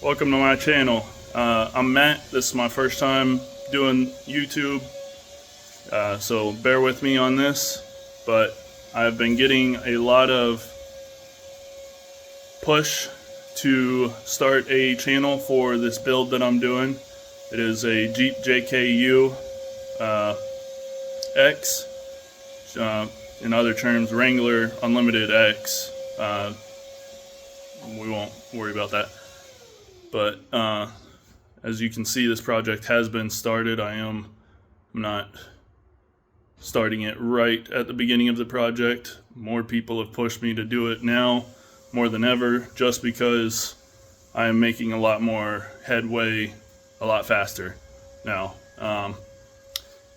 Welcome to my channel. I'm Matt. This is my first time doing YouTube, so bear with me on this, but I've been getting a lot of push to start a channel for this build that I'm doing. It is a Jeep JKU X, in other terms Wrangler Unlimited X. We won't worry about that. But as you can see, this project has been started. I'm not starting it right at the beginning of the project. More people have pushed me to do it now more than ever, just because I am making a lot more headway a lot faster now.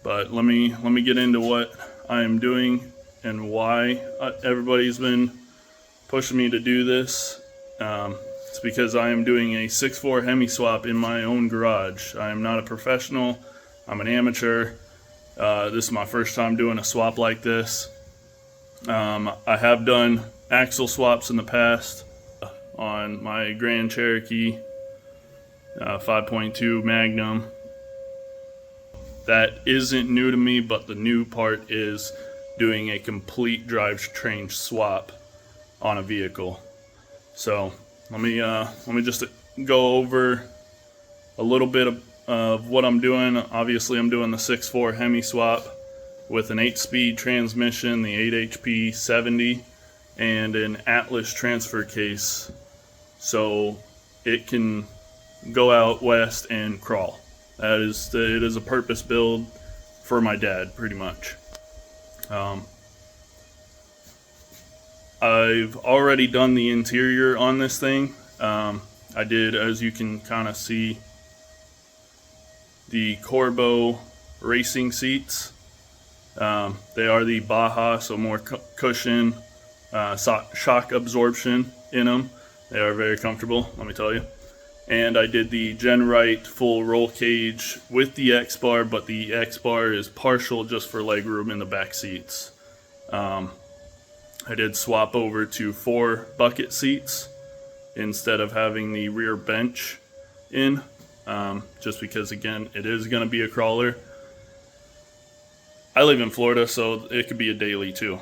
But let me get into what I am doing and why everybody's been pushing me to do this. It's because I am doing a 6.4 Hemi swap in my own garage. I am not a professional. I'm an amateur. This is my first time doing a swap like this. I have done axle swaps in the past on my Grand Cherokee 5.2 Magnum. That isn't new to me, but the new part is doing a complete drivetrain swap on a vehicle. So let me just go over a little bit of what I'm doing. Obviously, I'm doing the 6.4 Hemi swap with an 8-speed transmission, the 8HP 70, and an Atlas transfer case, so it can go out west and crawl. It is a purpose build for my dad, pretty much. I've already done the interior on this thing. I did, as you can kind of see, the Corbeau racing seats. They are the Baja, so more cushion, shock absorption in them. They are very comfortable, let me tell you. And I did the Gen-Right full roll cage with the X-Bar, but the X-Bar is partial just for leg room in the back seats. I did swap over to 4 bucket seats instead of having the rear bench in, just because, again, it is going to be a crawler. I live in Florida, so it could be a daily too,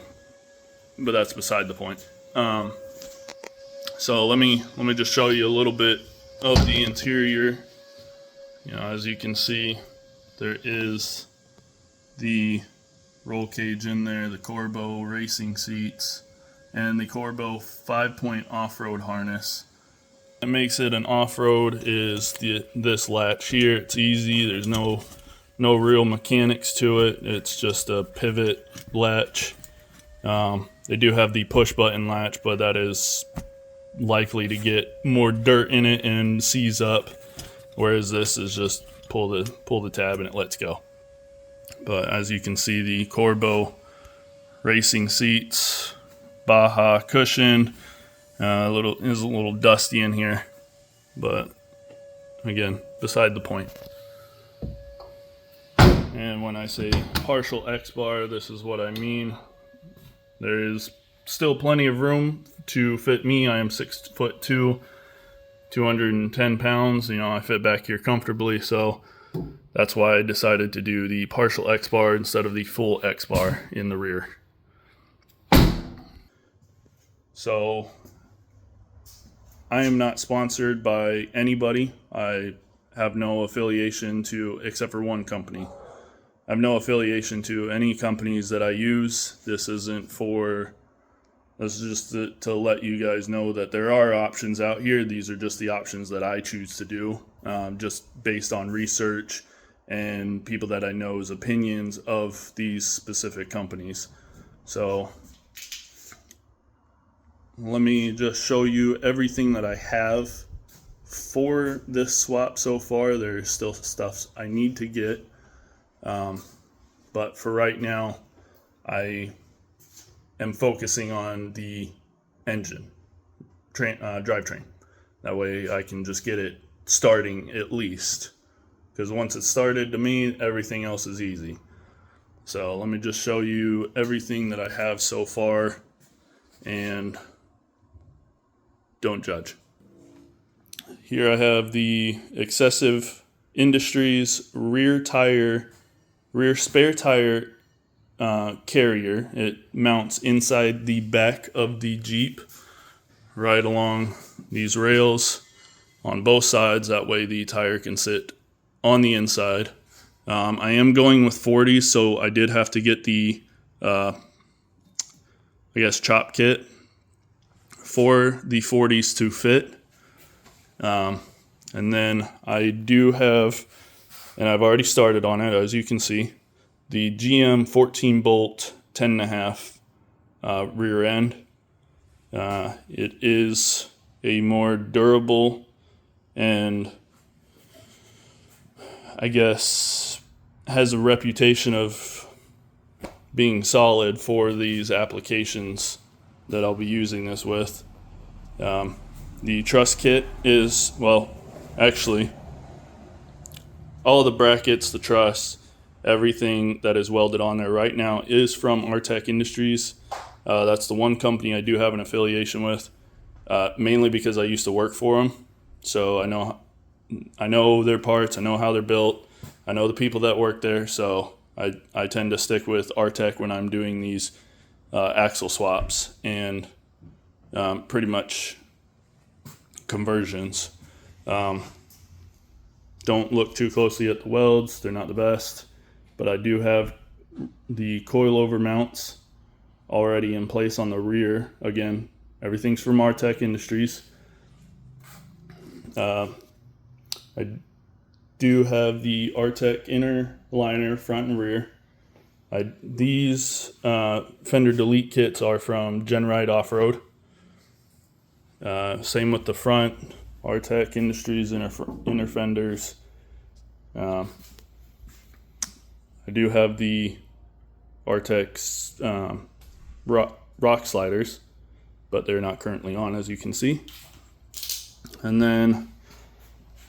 but that's beside the point. So let me just show you a little bit of the interior. You know, as you can see, there is the roll cage in there, the Corbeau racing seats, and the Corbeau 5-point off-road harness. What makes it an off-road is this latch here. It's easy. There's no real mechanics to it. It's just a pivot latch. They do have the push button latch, but that is likely to get more dirt in it and seize up, whereas this is just pull the tab and it lets go. But as you can see, the Corbeau racing seats, Baja cushion, is a little dusty in here, but again, beside the point. And when I say partial X-Bar, this is what I mean. There is still plenty of room to fit me. I am 6'2", 210 pounds. You know, I fit back here comfortably, so that's why I decided to do the partial X-Bar instead of the full X-Bar in the rear. So I am not sponsored by anybody. I have no affiliation to, except for one company. I have no affiliation to any companies that I use. This is just to let you guys know that there are options out here. These are just the options that I choose to do, just based on research and people that I know's opinions of these specific companies. So let me just show you everything that I have for this swap so far. There's still stuff I need to get, but for right now, I am focusing on the engine, drivetrain. That way I can just get it starting at least, because once it's started, to me, everything else is easy. So let me just show you everything that I have so far, and don't judge. here I have the Excessive Industries rear spare tire carrier. It mounts inside the back of the Jeep, right along these rails on both sides. That way the tire can sit on the inside. I am going with 40s, so I did have to get the, chop kit for the 40s to fit. And then I do have, and I've already started on it, as you can see, the GM 14 bolt 10.5 rear end. It is a more durable and I guess has a reputation of being solid for these applications that I'll be using this with. The truss kit is, well, actually, all the brackets, the truss, everything that is welded on there right now is from Artec Industries. That's the one company I do have an affiliation with, mainly because I used to work for them. So I know their parts, I know how they're built, I know the people that work there, so I tend to stick with Artec when I'm doing these axle swaps and pretty much conversions. Don't look too closely at the welds, they're not the best, but I do have the coilover mounts already in place on the rear. Again, everything's from Artec Industries. I do have the Artec inner liner front and rear. These fender delete kits are from Genride Off-Road. Same with the front, Artec Industries inner fenders. I do have the Artec's rock sliders, but they're not currently on, as you can see. And then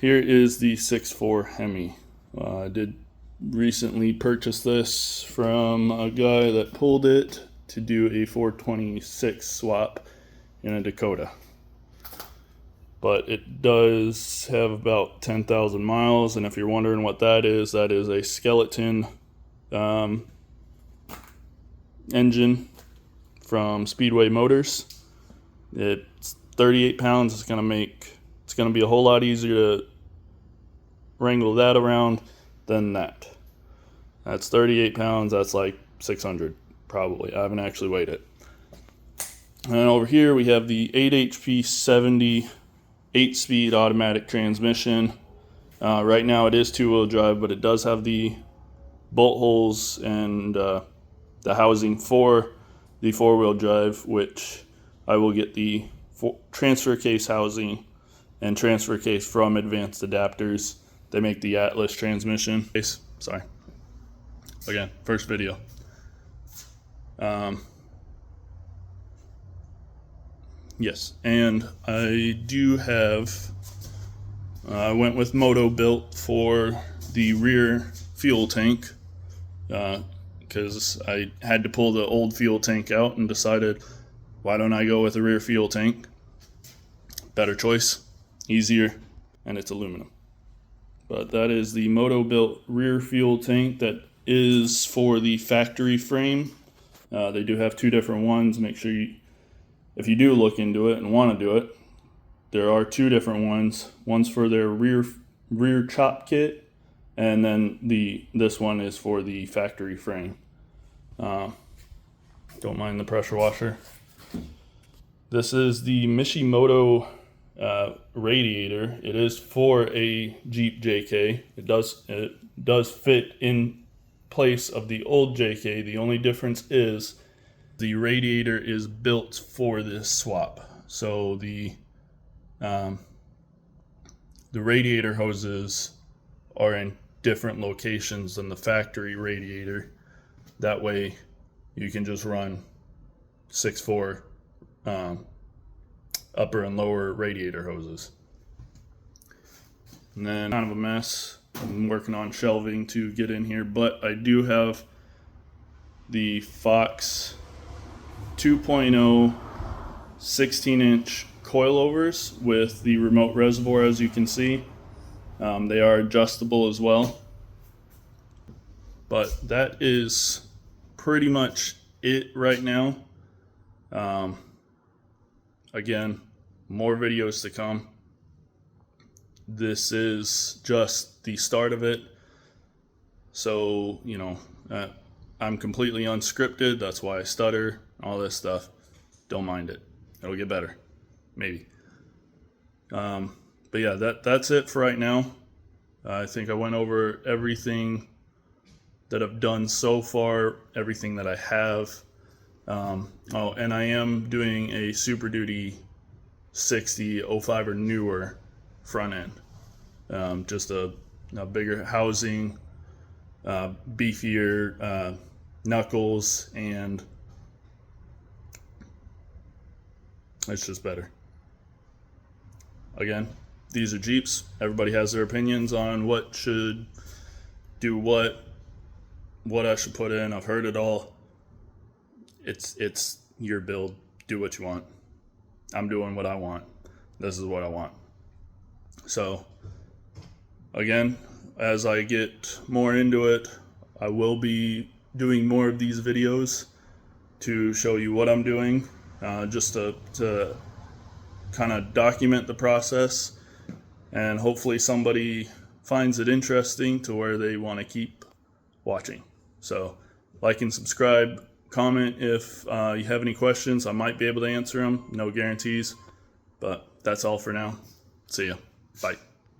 here is the 6.4 Hemi. I did recently purchase this from a guy that pulled it to do a 426 swap in a Dakota. But it does have about 10,000 miles, and if you're wondering what that is a skeleton engine from Speedway Motors. It's 38 pounds. It's going to be a whole lot easier to wrangle that around than that. That's 38 pounds. That's like 600 probably. I haven't actually weighed it. And over here we have the 8 HP 70 8-speed automatic transmission. Right now it is two-wheel drive, but it does have the bolt holes and the housing for the four-wheel drive, which I will get the transfer case housing and transfer case from Advanced Adapters. They make the Atlas transmission. Sorry. Again, first video. Yes, and I do have, I went with Moto Built for the rear fuel tank because I had to pull the old fuel tank out and decided, why don't I go with a rear fuel tank? Better choice, easier, and it's aluminum. But that is the Moto Built rear fuel tank that is for the factory frame. They do have two different ones. Make sure if you do look into it and want to do it, there are two different ones. One's for their rear chop kit, and then this one is for the factory frame. Don't mind the pressure washer. This is the Mishimoto radiator. It is for a Jeep JK. It does fit in place of the old JK. The only difference is the radiator is built for this swap. So the radiator hoses are in different locations than the factory radiator. That way you can just run 6.4 upper and lower radiator hoses. And then kind of a mess. I'm working on shelving to get in here, but I do have the Fox 2.0 16-inch coilovers with the remote reservoir, as you can see. They are adjustable as well. But that is pretty much it right now. Again, more videos to come. This is just the start of it. So, you know, I'm completely unscripted. That's why I stutter, all this stuff. Don't mind it. It'll get better. Maybe. But yeah, that's it for right now. I think I went over everything that I've done so far, everything that I have. Oh, and I am doing a Super Duty 60 05 or newer front end. Just a bigger housing, beefier knuckles, and it's just better. Again, these are Jeeps. Everybody has their opinions on what should do what I should put in. I've heard it all. It's your build. Do what you want. I'm doing what I want. This is what I want. So, again, as I get more into it, I will be doing more of these videos to show you what I'm doing, just to kind of document the process, and hopefully somebody finds it interesting to where they want to keep watching. So, like and subscribe. Comment if you have any questions. I might be able to answer them. No guarantees. But that's all for now. See ya. Bye.